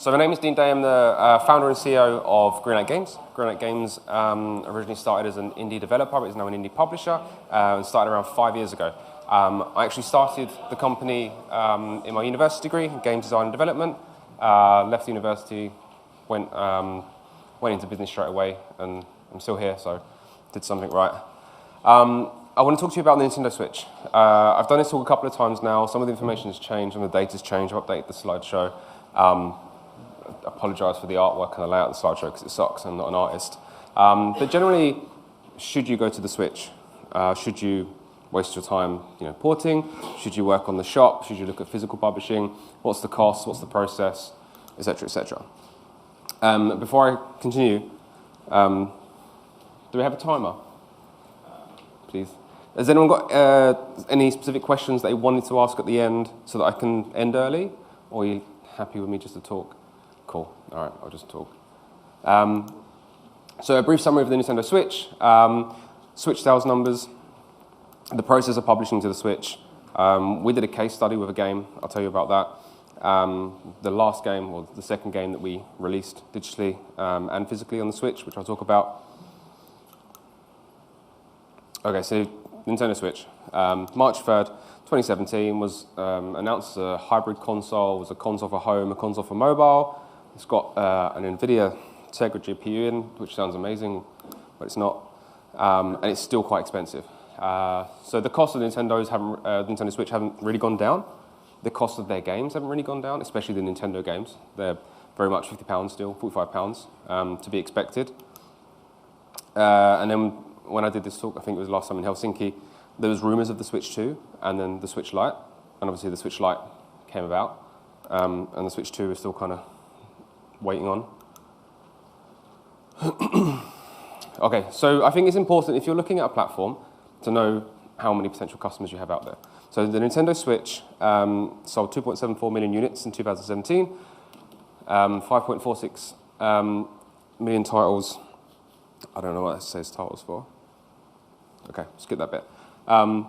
So my name is Dean Day. I'm the founder and CEO of Greenlight Games. Greenlight Games originally started as an indie developer, but is now an indie publisher, and started around 5 years ago. I actually started the company in my university degree in game design and development, left the university, went into business straight away, and I'm still here, so did something right. I want to talk to you about the Nintendo Switch. I've done this talk a couple of times now. Some of the information has changed, some of the data's changed. I've updated the slideshow. Apologise for the artwork and the layout of the slideshow because it sucks. I'm not an artist. But generally, should you go to the Switch? Should you waste your time, porting? Should you work on the shop? Should you look at physical publishing? What's the cost? What's the process? Etc. etc. Before I continue, do we have a timer? Please. Has anyone got any specific questions that you wanted to ask at the end so that I can end early? Or are you happy with me just to talk? Cool. All right, I'll just talk. So a brief summary of the Nintendo Switch. Switch sales numbers. The process of publishing to the Switch. We did a case study with a game. I'll tell you about that. The last game, or the second game that we released digitally and physically on the Switch, which I'll talk about. Okay, so Nintendo Switch. March 3rd, 2017 was announced as a hybrid console. It was a console for home, a console for mobile. It's got an NVIDIA Tegra GPU in, which sounds amazing, but it's not. And it's still quite expensive. So the cost of Nintendo Switch haven't really gone down. The cost of their games haven't really gone down, especially the Nintendo games. They're very much £50 still, £45 to be expected. And then when I did this talk, I think it was last time in Helsinki, there was rumours of the Switch 2 and then the Switch Lite. And obviously the Switch Lite came about. And the Switch 2 is still kind of waiting on. Okay, so I think it's important, if you're looking at a platform, to know how many potential customers you have out there. So the Nintendo Switch sold 2.74 million units in 2017, 5.46 million titles. I don't know what that says titles for. Okay, skip that bit. Oh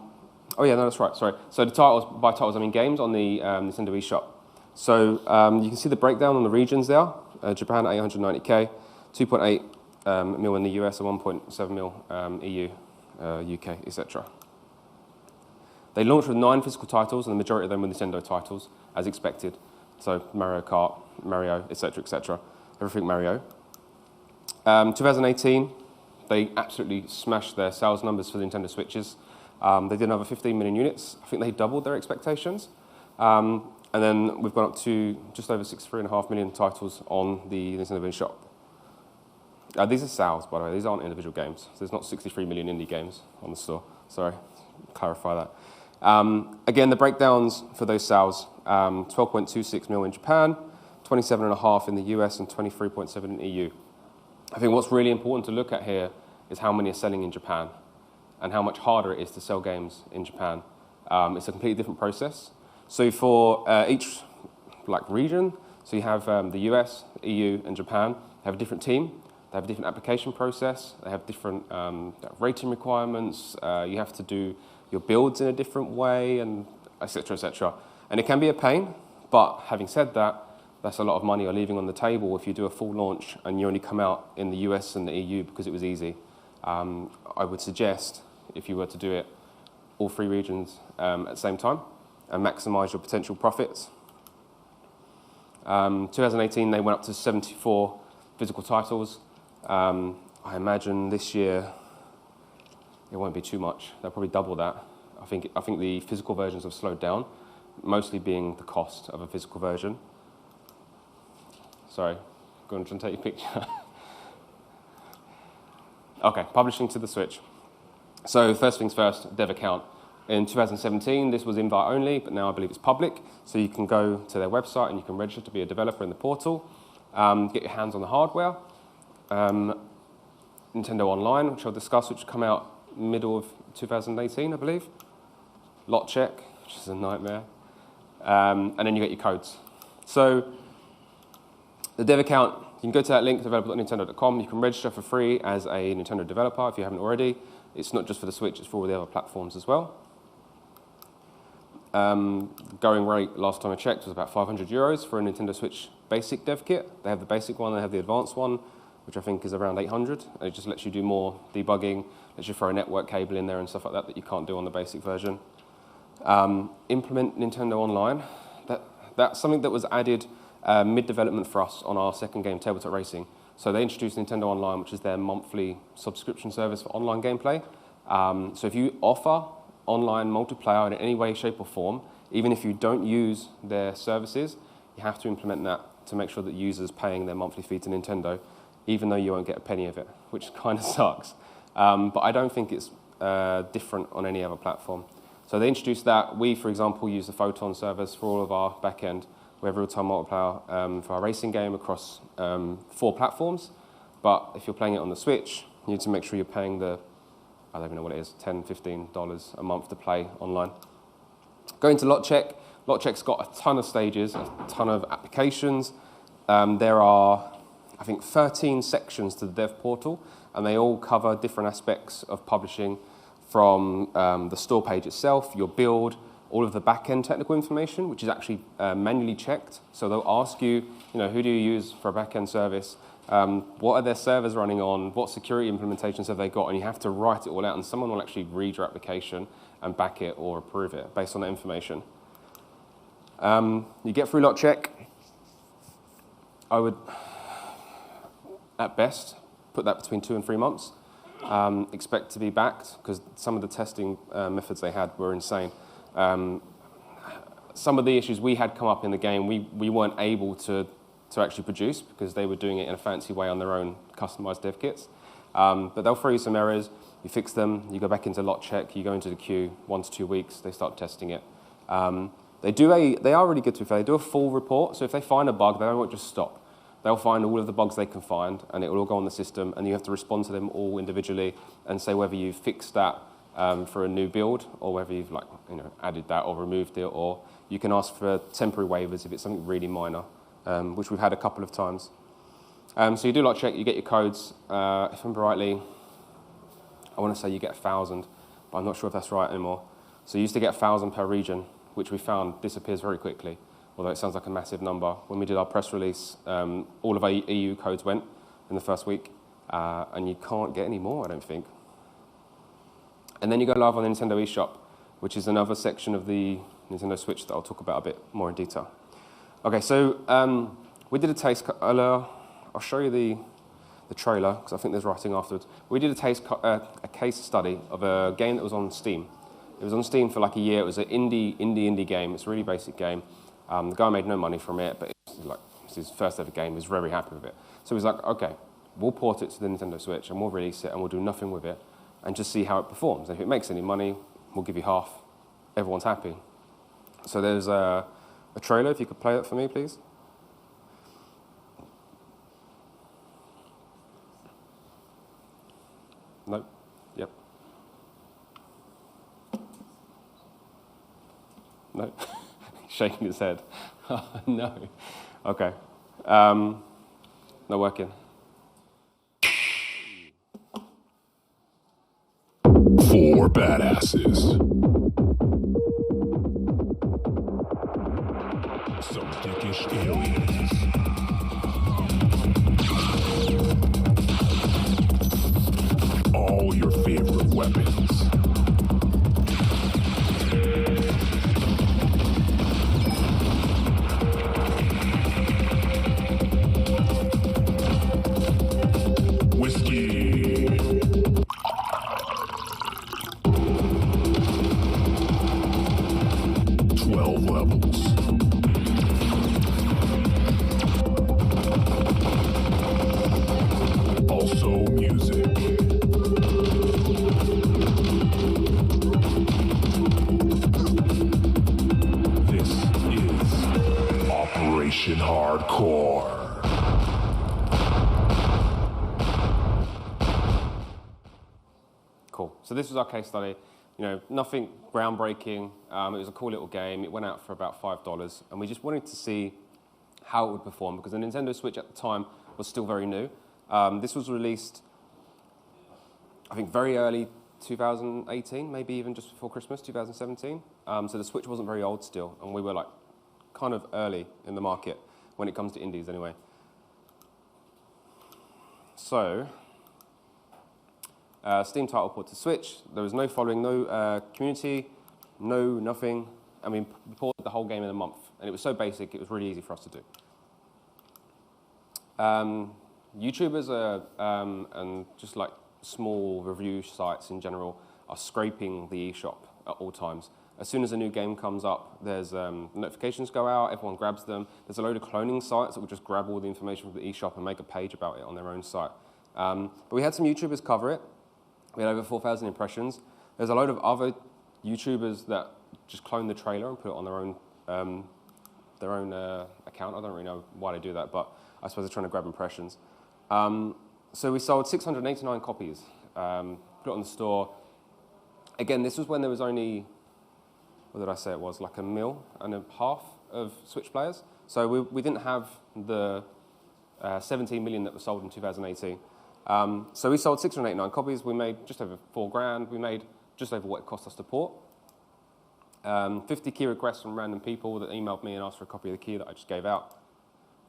yeah, no, that's right, sorry. So the titles, by titles I mean games on the Nintendo eShop. So you can see the breakdown on the regions there. Japan 890k, 2.8 mil in the US and 1.7 mil EU, UK, etc. They launched with 9 physical titles, and the majority of them were Nintendo titles, as expected. So Mario Kart, Mario, etc., etc. Everything Mario. 2018, they absolutely smashed their sales numbers for the Nintendo Switches. They did another 15 million units. I think they doubled their expectations. And then we've gone up to just over 63.5 million titles on the Nintendo eShop. These are sales, by the way. These aren't individual games. So there's not 63 million indie games on the store. Sorry, clarify that. Again, the breakdowns for those sales, 12.26 mil in Japan, 27.5 in the US, and 23.7 in EU. I think what's really important to look at here is how many are selling in Japan and how much harder it is to sell games in Japan. It's a completely different process. So for each region, so you have the US, EU, and Japan, they have a different team. They have a different application process. They have different rating requirements. You have to do your builds in a different way, and et cetera, et cetera. And it can be a pain, but having said that, that's a lot of money you're leaving on the table if you do a full launch and you only come out in the US and the EU because it was easy. I would suggest, if you were to do it, all 3 regions at the same time and maximize your potential profits. 2018, they went up to 74 physical titles. I imagine this year it won't be too much. They'll probably double that. I think the physical versions have slowed down, mostly being the cost of a physical version. Sorry, go and take your picture. Okay, publishing to the Switch. So first things first, dev account. In 2017, this was invite only, but now I believe it's public. So you can go to their website and you can register to be a developer in the portal, get your hands on the hardware. Nintendo Online, which I'll discuss, which will come out middle of 2018, I believe. Lot check, which is a nightmare. And then you get your codes. So the dev account, you can go to that link, developer.nintendo.com. You can register for free as a Nintendo developer if you haven't already. It's not just for the Switch, it's for all the other platforms as well. Going rate last time I checked was about €500 for a Nintendo Switch basic dev kit. They have the basic one, they have the advanced one, which I think is around 800. And it just lets you do more debugging, lets you throw a network cable in there and stuff like that that you can't do on the basic version. Implement Nintendo Online. That's something that was added mid-development for us on our second game, Tabletop Racing. So they introduced Nintendo Online, which is their monthly subscription service for online gameplay. So if you offer online multiplayer in any way, shape, or form, even if you don't use their services, you have to implement that to make sure that users paying their monthly fee to Nintendo, even though you won't get a penny of it, which kind of sucks. But I don't think it's different on any other platform. So they introduced that. We, for example, use the Photon service for all of our backend. We have real-time multiplayer for our racing game across 4 platforms. But if you're playing it on the Switch, you need to make sure you're paying the, I don't even know what it is, $10, $15 a month to play online. Going to LotCheck. LotCheck's got a ton of stages, a ton of applications. There are, I think, 13 sections to the dev portal, and they all cover different aspects of publishing, from the store page itself, your build, all of the back-end technical information, which is actually manually checked. So they'll ask you, who do you use for a back-end service? What are their servers running on? What security implementations have they got? And you have to write it all out, and someone will actually read your application and back it or approve it based on that information. You get through LotCheck. I would, at best, put that between 2 and 3 months. Expect to be backed, because some of the testing methods they had were insane. Some of the issues we had come up in the game, we weren't able to actually produce, because they were doing it in a fancy way on their own customized dev kits. But they'll throw you some errors, you fix them, you go back into LotCheck, you go into the queue, 1 to 2 weeks, they start testing it. They are really good, to be fair. They do a full report, so if they find a bug, they won't just stop. They'll find all of the bugs they can find, and it will all go on the system, and you have to respond to them all individually and say whether you've fixed that for a new build, or whether you've added that or removed it, or you can ask for temporary waivers if it's something really minor, which we've had a couple of times. So you do LotCheck, you get your codes. If I remember rightly, I want to say you get 1,000, but I'm not sure if that's right anymore. So you used to get 1,000 per region, which we found disappears very quickly, although it sounds like a massive number. When we did our press release, all of our EU codes went in the first week, and you can't get any more, I don't think. And then you go live on the Nintendo eShop, which is another section of the Nintendo Switch that I'll talk about a bit more in detail. Okay, so we did a taste. I'll show you the trailer, because I think there's writing afterwards. We did a case study of a game that was on Steam. It was on Steam for like a year. It was an indie game. It's a really basic game. The guy made no money from it, but it's his first ever game. He was very happy with it. So he was like, okay, we'll port it to the Nintendo Switch, and we'll release it, and we'll do nothing with it, and just see how it performs. And if it makes any money, we'll give you half. Everyone's happy. So there's a trailer, if you could play it for me, please. No? Yep. No? Shaking his head. No. Okay. Not working. 4 badasses. Some dickish aliens. All your favorite weapons. Whiskey. 12 levels. Also music. This is Operation Hardcore. Cool. So this was our case study. Nothing groundbreaking. It was a cool little game. It went out for about $5, and we just wanted to see how it would perform, because the Nintendo Switch at the time was still very new. This was released, I think, very early 2018, maybe even just before Christmas, 2017. So the Switch wasn't very old still, and we were like kind of early in the market when it comes to indies anyway. So, Steam title port to Switch. There was no following, no community, no nothing. I mean, we ported the whole game in a month, and it was so basic, it was really easy for us to do. YouTubers and just like small review sites in general are scraping the eShop at all times. As soon as a new game comes up, there's notifications go out, everyone grabs them. There's a load of cloning sites that will just grab all the information from the eShop and make a page about it on their own site. But we had some YouTubers cover it. We had over 4,000 impressions. There's a load of other YouTubers that just clone the trailer and put it on their own account. I don't really know why they do that, but I suppose they're trying to grab impressions. So we sold 689 copies, put it on the store. Again, this was when there was only, what did I say it was, like 1.5 million of Switch players. So we didn't have the 17 million that were sold in 2018. So we sold 689 copies. We made just over $4,000. We made just over what it cost us to port. 50 key requests from random people that emailed me and asked for a copy of the key that I just gave out.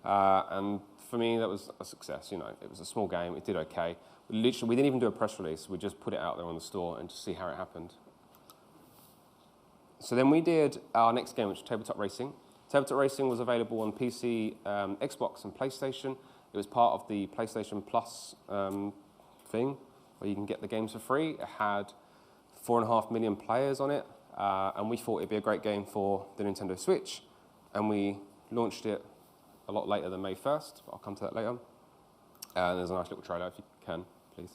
And for me, that was a success. You know, it was a small game. It did okay. We didn't even do a press release. We just put it out there on the store and just see how it happened. So then we did our next game, which was Tabletop Racing. Tabletop Racing was available on PC, Xbox, and PlayStation. It was part of the PlayStation Plus thing, where you can get the games for free. It had 4.5 million players on it, and we thought it'd be a great game for the Nintendo Switch, and we launched it a lot later than May 1st, but I'll come to that later. And there's a nice little trailer, if you can, please.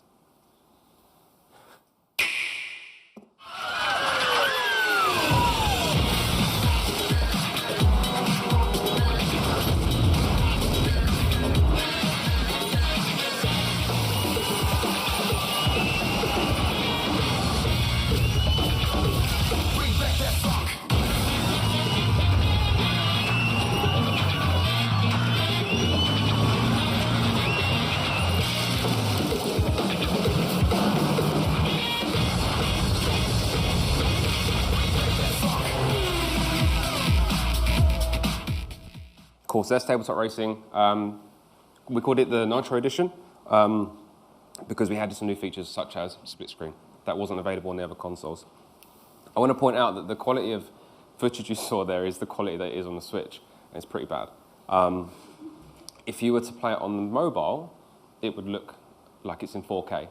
Of course, there's Tabletop Racing. We called it the Nitro Edition because we had some new features such as split screen that wasn't available on the other consoles. I want to point out that the quality of footage you saw there is the quality that it is on the Switch, and it's pretty bad. If you were to play it on the mobile, it would look like it's in 4K,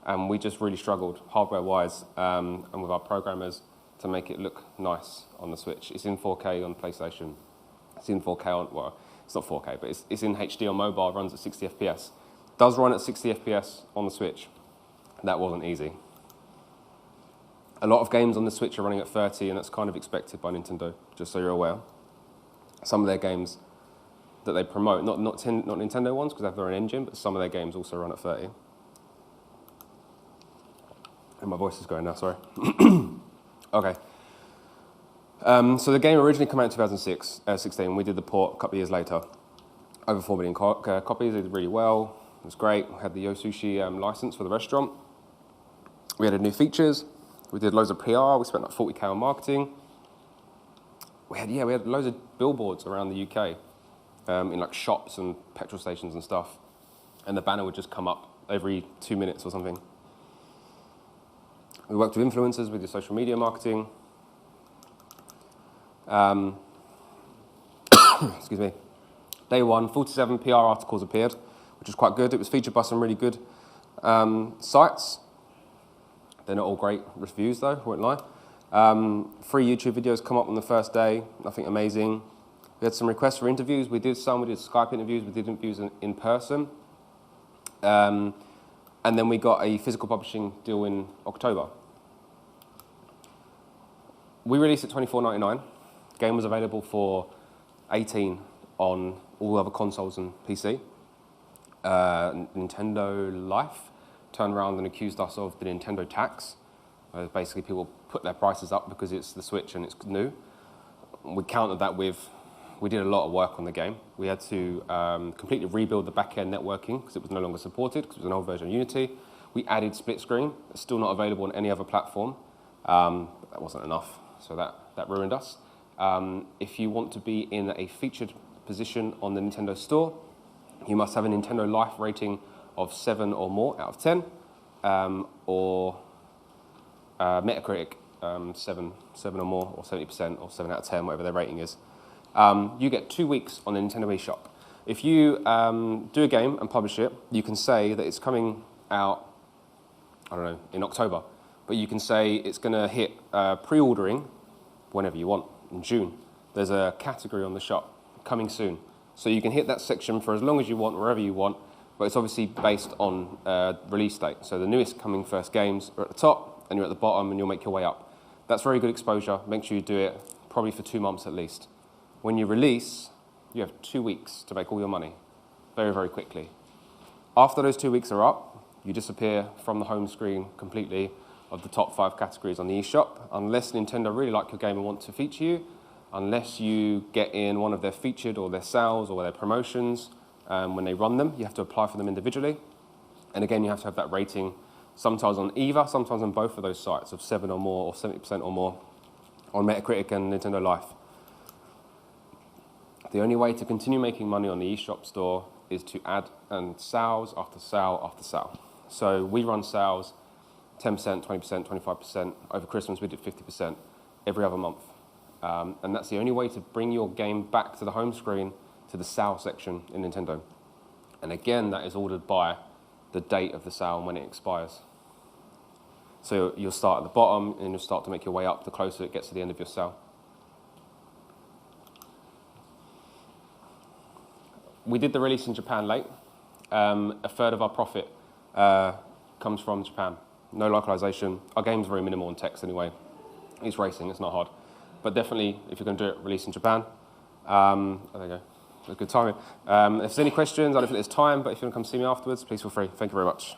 and we just really struggled hardware-wise and with our programmers to make it look nice on the Switch. It's in 4K on PlayStation. It's in 4K on, well, it's not 4K, but it's in HD on mobile, runs at 60 FPS. Does run at 60 FPS on the Switch. That wasn't easy. A lot of games on the Switch are running at 30, and that's kind of expected by Nintendo, just so you're aware. Some of their games that they promote, not Nintendo ones, because they have their own engine, but some of their games also run at 30. And my voice is going now, sorry. Okay. So the game originally came out in 2016. We did the port a couple of years later. Over 4 million copies. It did really well. It was great. We had the Yo Sushi license for the restaurant. We added new features. We did loads of PR. We spent like 40K on marketing. We had loads of billboards around the UK in like shops and petrol stations and stuff. And the banner would just come up every 2 minutes or something. We worked with influencers. We did social media marketing. Excuse me. Day one, 47 PR articles appeared, which was quite good. It was featured by some really good sites. They're not all great reviews, though, I won't lie. 3 YouTube videos come up on the first day, nothing amazing. We had some requests for interviews. We did Skype interviews, we did interviews in person. And then we got a physical publishing deal in October. We released it $24.99. Game was available for $18 on all other consoles and PC. Nintendo Life turned around and accused us of the Nintendo tax. Basically, people put their prices up because it's the Switch and it's new. We countered that with, we did a lot of work on the game. We had to completely rebuild the back-end networking because it was no longer supported because it was an old version of Unity. We added split screen. It's still not available on any other platform. That wasn't enough, so that ruined us. If you want to be in a featured position on the Nintendo Store, you must have a Nintendo Life rating of 7 or more out of 10, or Metacritic 7 or more, or 70%, or 7 out of 10, whatever their rating is. You get 2 weeks on the Nintendo eShop. If you do a game and publish it, you can say that it's coming out, I don't know, in October, but you can say it's going to hit pre-ordering whenever you want, in June. There's a category on the shop, coming soon. So you can hit that section for as long as you want, wherever you want, but it's obviously based on release date. So the newest coming first games are at the top, and you're at the bottom, and you'll make your way up. That's very good exposure. Make sure you do it probably for 2 months at least. When you release, you have 2 weeks to make all your money, very, very quickly. After those 2 weeks are up, you disappear from the home screen completely of the top 5 categories on the eShop, unless Nintendo really like your game and want to feature you, unless you get in one of their featured or their sales or their promotions. When they run them, you have to apply for them individually. And again, you have to have that rating, sometimes on either, sometimes on both of those sites, of 7 or more, or 70% or more, on Metacritic and Nintendo Life. The only way to continue making money on the eShop store is to add sales after sale after sale. So we run sales 10%, 20%, 25%. Over Christmas, we did 50% every other month. And that's the only way to bring your game back to the home screen, to the sale section in Nintendo. And again, that is ordered by the date of the sale and when it expires. So you'll start at the bottom, and you'll start to make your way up the closer it gets to the end of your sale. We did the release in Japan late. A third of our profit comes from Japan. No localization. Our game's very minimal in text anyway. It's racing, it's not hard. But definitely, if you're going to do it, release in Japan. There you go. A good timing. If there's any questions, I don't think there's time, but if you want to come see me afterwards, please feel free. Thank you very much.